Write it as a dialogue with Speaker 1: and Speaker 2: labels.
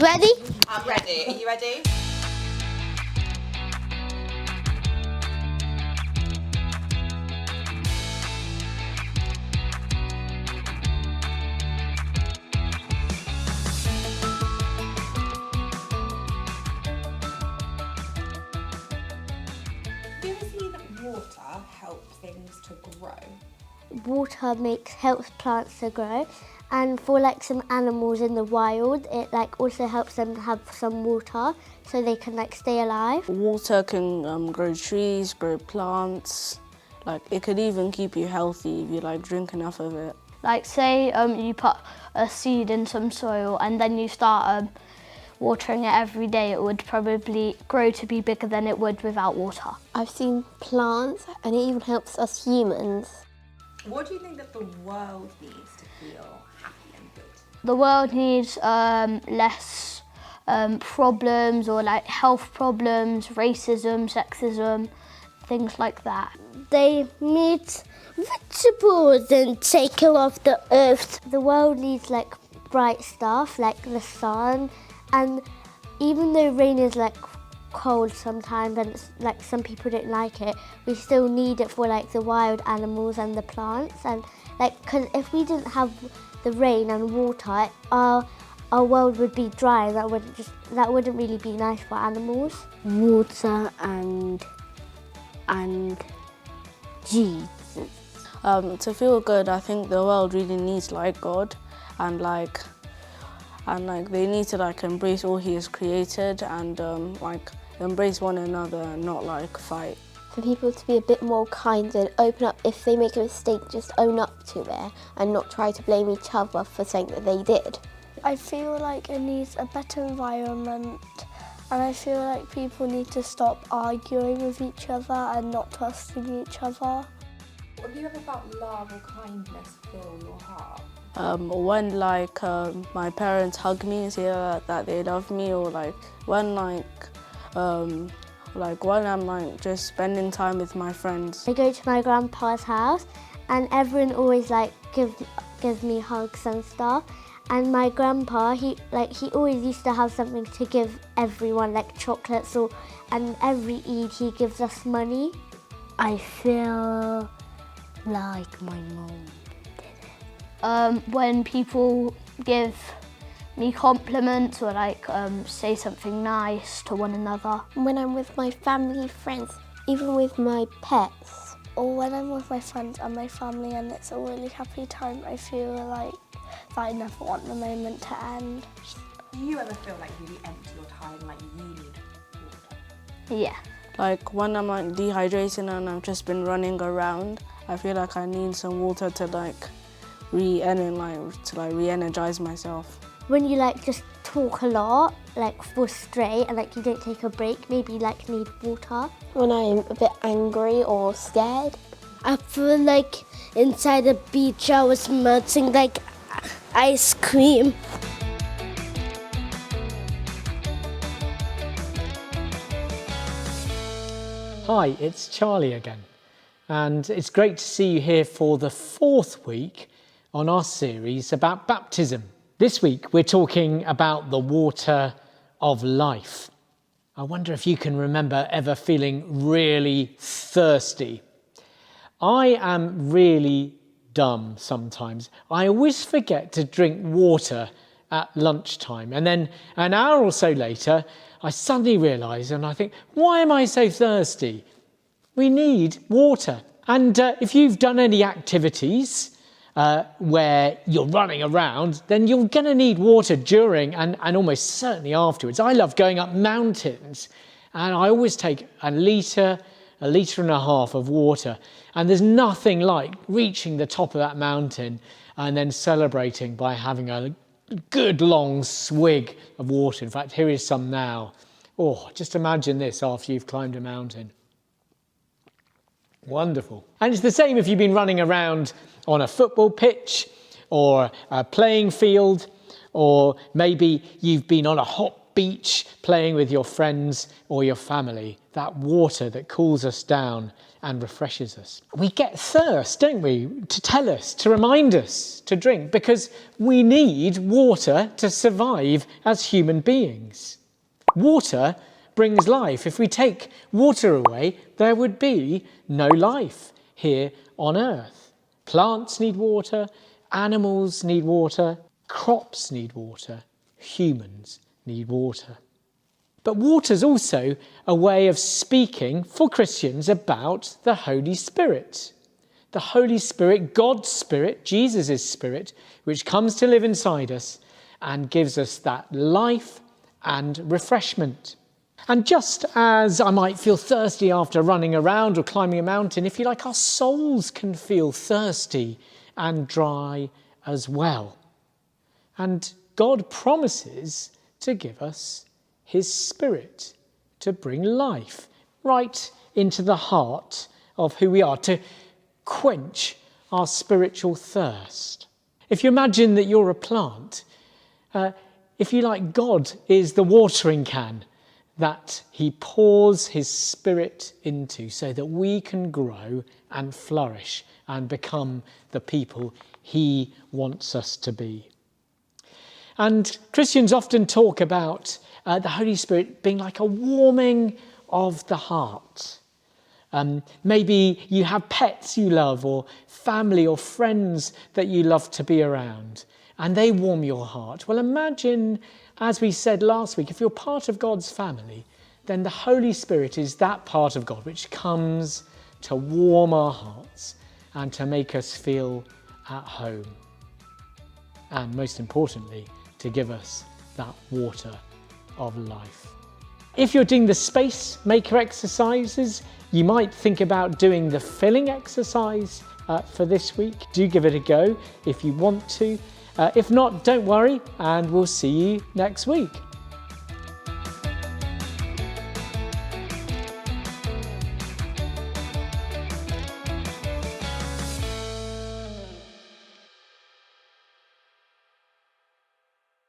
Speaker 1: Ready?
Speaker 2: I'm ready. Are you ready? Do you see that water helps things to grow?
Speaker 1: Water helps plants to grow, and for like some animals in the wild, it like also helps them have some water so they can like stay alive.
Speaker 3: Water can grow trees, grow plants. Like it could even keep you healthy if you like drink enough of it.
Speaker 4: Like say you put a seed in some soil and then you start watering it every day, it would probably grow to be bigger than it would without water.
Speaker 5: I've seen plants and it even helps us humans.
Speaker 2: What do you think that the world needs to feel happy and good?
Speaker 4: The world needs less problems or like health problems, racism, sexism, things like that.
Speaker 1: They need vegetables and take care of the earth. The world needs like bright stuff like the sun, and even though rain is like cold sometimes and it's like some people don't like it, we still need it for like the wild animals and the plants, and like because if we didn't have the rain and water, our world would be dry, and that wouldn't really be nice for animals.
Speaker 5: Water and Jesus.
Speaker 3: To feel good, I think the world really needs like God, and they need to like embrace all He has created and like embrace one another and not like fight.
Speaker 5: For people to be a bit more kind and open up. If they make a mistake, just own up to it and not try to blame each other for something that they did.
Speaker 6: I feel like it needs a better environment, and I feel like people need to stop arguing with each other and not trusting each other.
Speaker 2: Have you ever felt love or kindness fill your heart?
Speaker 3: When like my parents hug me and say that they love me, or like when when I'm like just spending time with my friends.
Speaker 1: I go to my grandpa's house and everyone always like gives me hugs and stuff. And my grandpa, he always used to have something to give everyone, like chocolates, and every Eid he gives us money.
Speaker 5: I feel like my mum.
Speaker 4: When people give me compliments or like say something nice to one another.
Speaker 5: When I'm with my family, friends, even with my pets.
Speaker 6: Or when I'm with my friends and my family and it's a really happy time, I feel like that I never want the moment to end.
Speaker 2: Do you ever feel like really empty your time, like you need water?
Speaker 4: Yeah.
Speaker 3: Like when I'm like dehydrated and I've just been running around, I feel like I need some water to like re-energize myself.
Speaker 1: When you like just talk a lot, like for straight, and like you don't take a break, maybe you like need water.
Speaker 5: When I'm a bit angry or scared.
Speaker 1: I feel like inside a beach I was melting like ice cream.
Speaker 7: Hi, it's Charlie again, and it's great to see you here for the 4th week on our series about baptism. This week we're talking about the water of life. I wonder if you can remember ever feeling really thirsty. I am really dumb sometimes. I always forget to drink water at lunchtime, and then an hour or so later I suddenly realise and I think, why am I so thirsty? We need water. And if you've done any activities where you're running around, then you're going to need water during and almost certainly afterwards. I love going up mountains, and I always take a litre and a half of water, and there's nothing like reaching the top of that mountain and then celebrating by having a good long swig of water. In fact, here is some now. Oh, just imagine this after you've climbed a mountain. Wonderful. And it's the same if you've been running around on a football pitch or a playing field, or maybe you've been on a hot beach playing with your friends or your family, that water that cools us down and refreshes us. We get thirst, don't we, to tell us, to remind us to drink, because we need water to survive as human beings. Water brings life. If we take water away, there would be no life here on earth. Plants need water, animals need water, crops need water, humans need water. But water's also a way of speaking for Christians about the Holy Spirit. The Holy Spirit, God's Spirit, Jesus' Spirit, which comes to live inside us and gives us that life and refreshment. And just as I might feel thirsty after running around or climbing a mountain, if you like, our souls can feel thirsty and dry as well. And God promises to give us his Spirit to bring life right into the heart of who we are, to quench our spiritual thirst. If you imagine that you're a plant, if you like, God is the watering can that he pours his Spirit into so that we can grow and flourish and become the people he wants us to be. And Christians often talk about the Holy Spirit being like a warming of the heart. Maybe you have pets you love, or family or friends that you love to be around, and they warm your heart. Well, imagine, as we said last week, if you're part of God's family, then the Holy Spirit is that part of God which comes to warm our hearts and to make us feel at home. And most importantly, to give us that water of life. If you're doing the space maker exercises, you might think about doing the filling exercise for this week. Do give it a go if you want to. If not, don't worry, and we'll see you next week.